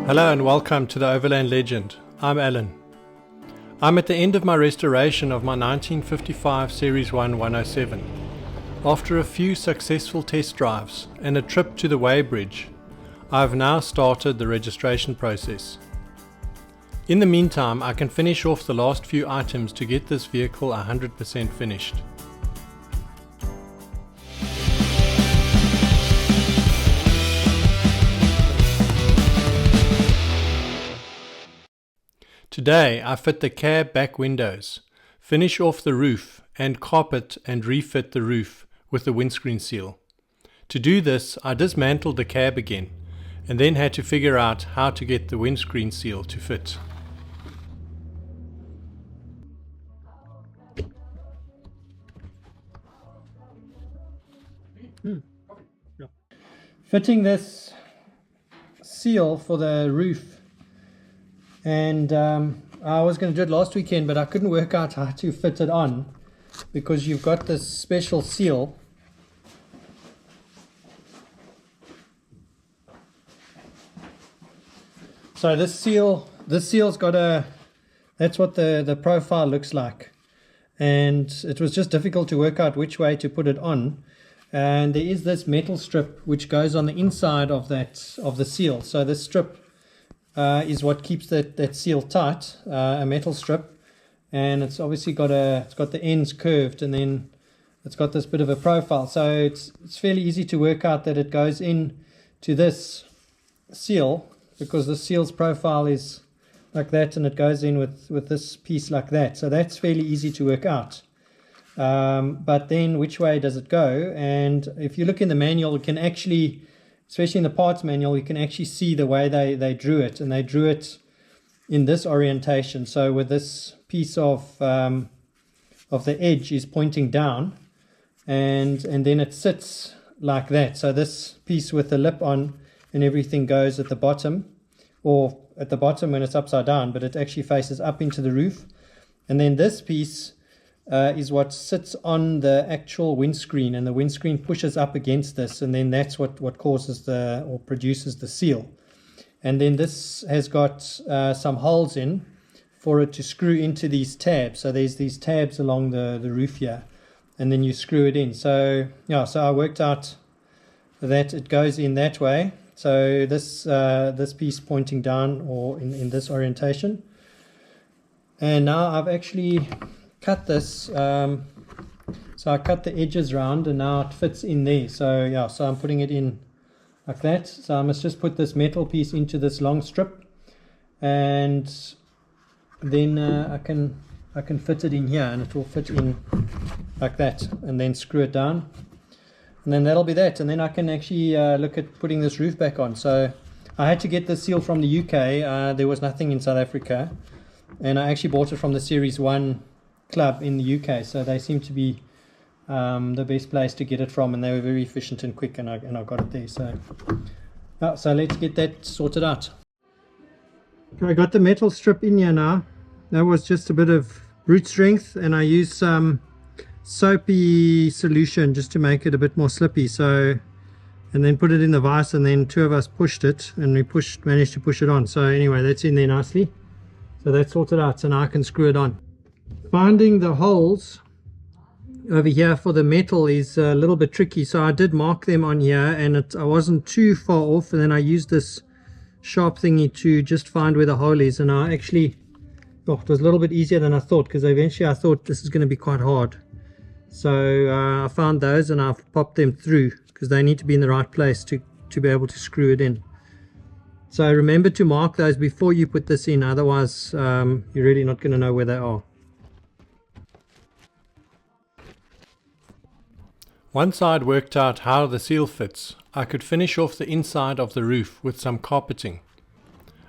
Hello and welcome to the Overland Legend. I'm Alan. I'm at the end of my restoration of my 1955 Series 1 107. After a few successful test drives and a trip to the weighbridge, I've now started the registration process. In the meantime, I can finish off the last few items to get this vehicle 100% finished. Today I fit the cab back windows, finish off the roof and carpet and refit the roof with the windscreen seal. To do this I dismantled the cab again and then had to figure out how to get the windscreen seal to fit. Fitting this seal for the roof, and I was going to do it last weekend, but I couldn't work out how to fit it on because you've got this special seal. So this seal's got that's what the profile looks like, and it was just difficult to work out which way to put it on. And there is this metal strip which goes on the inside of the seal. So this strip is what keeps that seal tight, a metal strip, and it's obviously got the ends curved, and then it's got this bit of a profile. So it's fairly easy to work out that it goes in to this seal because the seal's profile is like that, and it goes in with this piece like that. So that's fairly easy to work out. But then which way does it go? And if you look in the manual, you can actually, especially in the parts manual, you can actually see the way they drew it, and they drew it in this orientation. So with this piece of the edge is pointing down, and then it sits like that. So this piece with the lip on and everything goes at the bottom, or at the bottom when it's upside down, but it actually faces up into the roof. And then this piece is what sits on the actual windscreen, and the windscreen pushes up against this, and then that's what causes or produces the seal. And then this has got some holes in for it to screw into these tabs. So there's these tabs along the roof here, and then you screw it in. So yeah, so I worked out that it goes in that way. So this piece pointing down, or in this orientation. And now I've actually cut this, so I cut the edges round, and now it fits in there. So yeah, so I'm putting it in like that. So I must just put this metal piece into this long strip, and then I can fit it in here, and it will fit in like that, and then screw it down, and then that'll be that. And then I can actually look at putting this roof back on. So I had to get this seal from the UK. There was nothing in South Africa, and I actually bought it from the Series 1 club in the UK, so they seem to be the best place to get it from, and they were very efficient and quick, and I got it there. So let's get that sorted out. Okay, I got the metal strip in here now. That was just a bit of brute strength, and I used some soapy solution just to make it a bit more slippy. So, and then put it in the vise, and then two of us pushed it, and we managed to push it on. So anyway, that's in there nicely. So that's sorted out, so now I can screw it on. Finding the holes over here for the metal is a little bit tricky, so I did mark them on here, and I wasn't too far off, and then I used this sharp thingy to just find where the hole is, and I actually, it was a little bit easier than I thought, because eventually I thought this is going to be quite hard. So I found those, and I've popped them through because they need to be in the right place to be able to screw it in. So remember to mark those before you put this in, otherwise you're really not going to know where they are. Once I'd worked out how the seal fits, I could finish off the inside of the roof with some carpeting.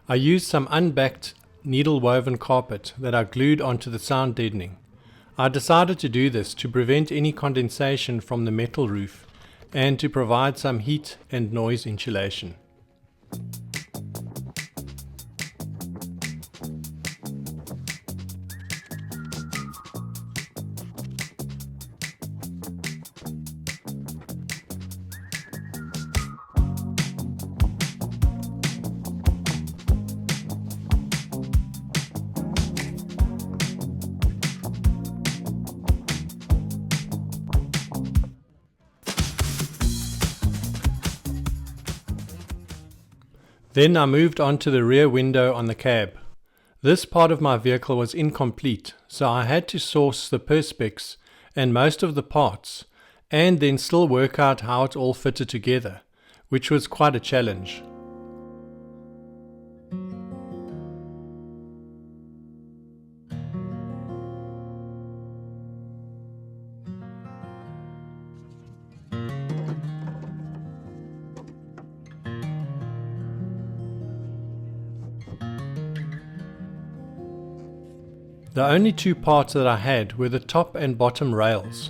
I used some unbacked needle woven carpet that I glued onto the sound deadening. I decided to do this to prevent any condensation from the metal roof and to provide some heat and noise insulation. Then I moved on to the rear window on the cab. This part of my vehicle was incomplete, so I had to source the perspex and most of the parts, and then still work out how it all fitted together, which was quite a challenge. The only two parts that I had were the top and bottom rails.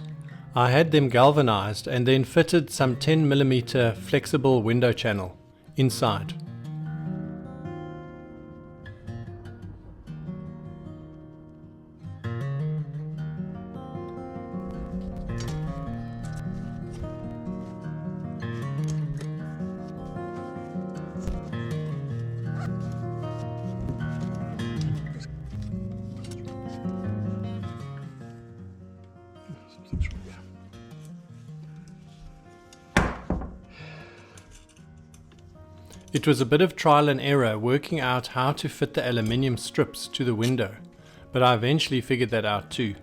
I had them galvanized and then fitted some 10mm flexible window channel inside. It was a bit of trial and error working out how to fit the aluminium strips to the window, but I eventually figured that out too.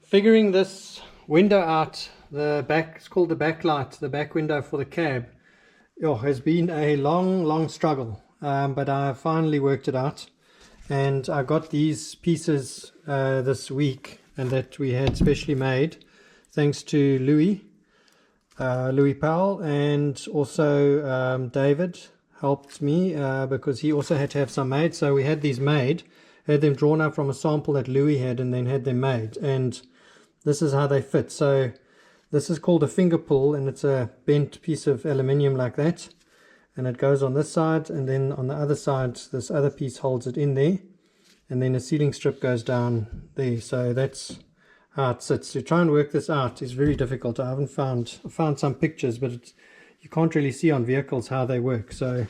Figuring this window out, it's called the backlight, the back window for the cab, has been a long struggle, but I finally worked it out, and I got these pieces this week, and that we had specially made thanks to Louis Powell, and also David helped me because he also had to have some made. So we had these made, had them drawn up from a sample that Louis had, and then had them made, and this is how they fit. So this is called a finger pull, and it's a bent piece of aluminium like that, and it goes on this side, and then on the other side this other piece holds it in there, and then a sealing strip goes down there. So that's how it sits. To try and work this out is very difficult. I found some pictures, but you can't really see on vehicles how they work. So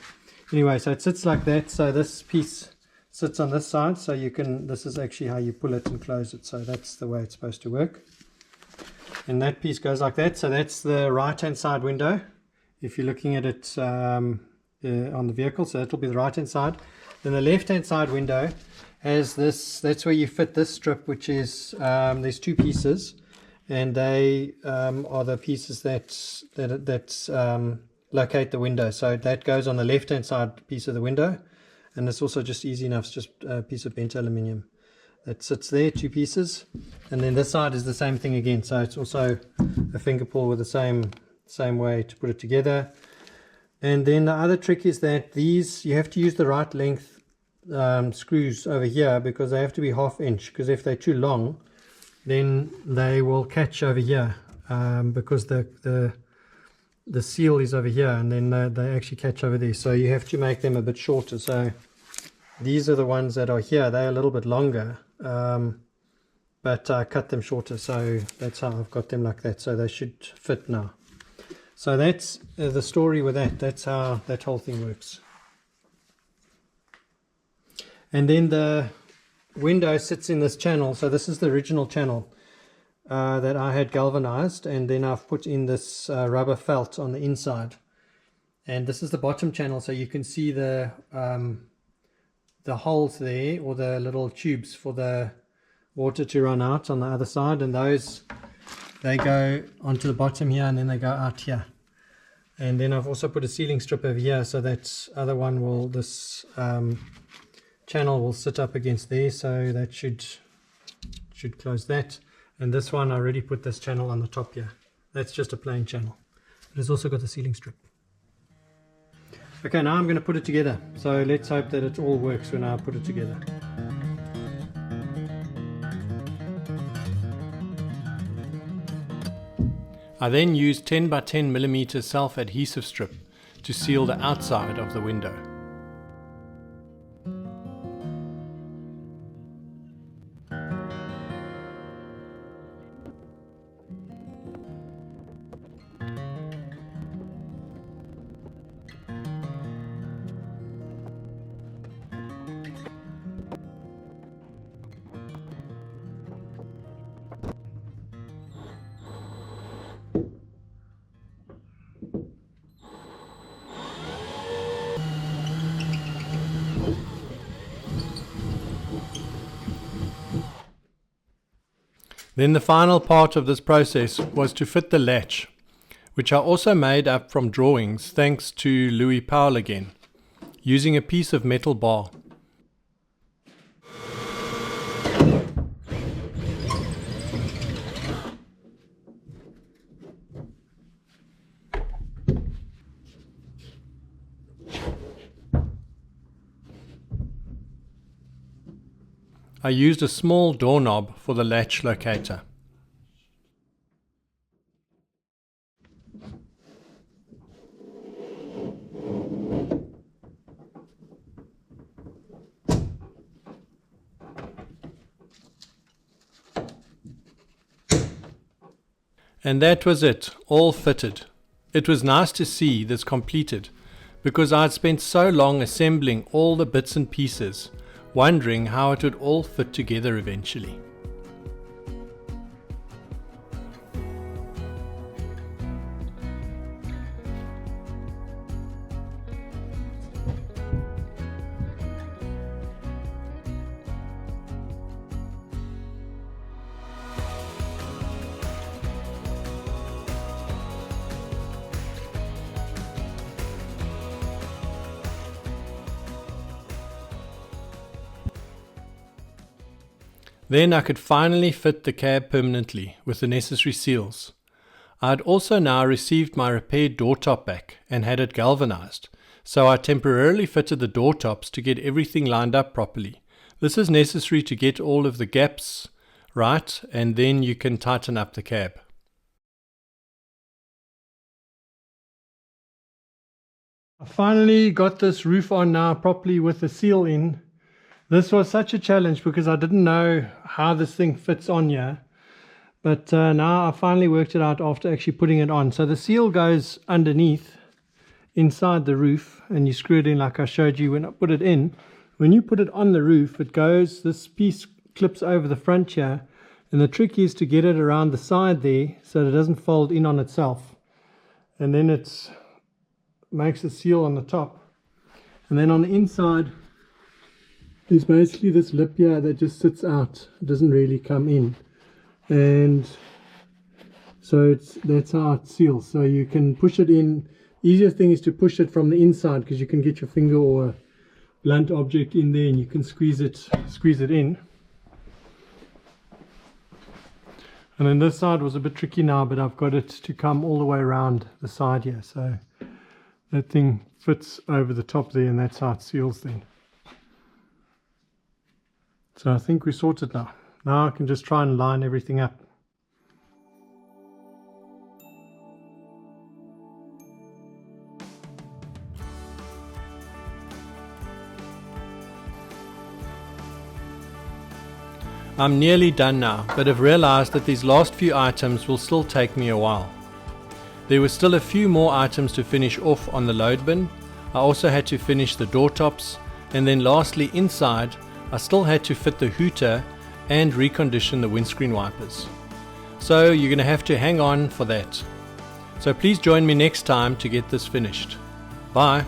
anyway, so it sits like that. So this piece sits on this side, so you can, this is actually how you pull it and close it. So that's the way it's supposed to work, and that piece goes like that. So that's the right hand side window if you're looking at it on the vehicle, so that'll be the right hand side. Then the left hand side window has this, that's where you fit this strip, which is there's two pieces, and they are the pieces that locate the window. So that goes on the left hand side piece of the window, and it's also just easy enough. It's just a piece of bent aluminium that sits there, two pieces. And then this side is the same thing again, so it's also a finger pull with the same way to put it together. And then the other trick is that these, you have to use the right length screws over here, because they have to be 1/2 inch, because if they're too long then they will catch over here, because the seal is over here, and then they actually catch over there. So you have to make them a bit shorter. So these are the ones that are here, they're a little bit longer, but I cut them shorter, so that's how I've got them like that, so they should fit now. So that's the story with that. That's how that whole thing works. And then the window sits in this channel. So this is the original channel that I had galvanized, and then I've put in this rubber felt on the inside. And this is the bottom channel, so you can see the holes there, or the little tubes for the water to run out on the other side, and those, they go onto the bottom here, and then they go out here. And then I've also put a sealing strip over here, so that other one will, this channel will sit up against there, so that should close that. And this one, I already put this channel on the top here. That's just a plain channel. It has also got a sealing strip. Okay, now I'm going to put it together. So let's hope that it all works when I put it together. I then used 10 by 10 mm self-adhesive strip to seal the outside of the window. Then the final part of this process was to fit the latch, which I also made up from drawings thanks to Louis Powell again, using a piece of metal bar. I used a small doorknob for the latch locator. And that was it, all fitted. It was nice to see this completed, because I had spent so long assembling all the bits and pieces, wondering how it would all fit together eventually. Then I could finally fit the cab permanently with the necessary seals. I had also now received my repaired door top back and had it galvanized, so I temporarily fitted the door tops to get everything lined up properly. This is necessary to get all of the gaps right, and then you can tighten up the cab. I finally got this roof on now properly with the seal in. This was such a challenge because I didn't know how this thing fits on here. But now I finally worked it out after actually putting it on. So the seal goes underneath, inside the roof, and you screw it in like I showed you when I put it in. When you put it on the roof, it goes, this piece clips over the front here. And the trick is to get it around the side there so that it doesn't fold in on itself. And then it makes a seal on the top. And then on the inside, there's basically this lip here that just sits out. It doesn't really come in. And so that's how it seals. So you can push it in. Easiest thing is to push it from the inside, because you can get your finger or a blunt object in there and you can squeeze it in. And then this side was a bit tricky now, but I've got it to come all the way around the side here. So that thing fits over the top there, and that's how it seals then. So I think we're sorted now. Now I can just try and line everything up. I'm nearly done now, but have realized that these last few items will still take me a while. There were still a few more items to finish off on the load bin. I also had to finish the door tops, and then lastly inside, I still had to fit the hooter and recondition the windscreen wipers. So you're going to have to hang on for that. So please join me next time to get this finished. Bye.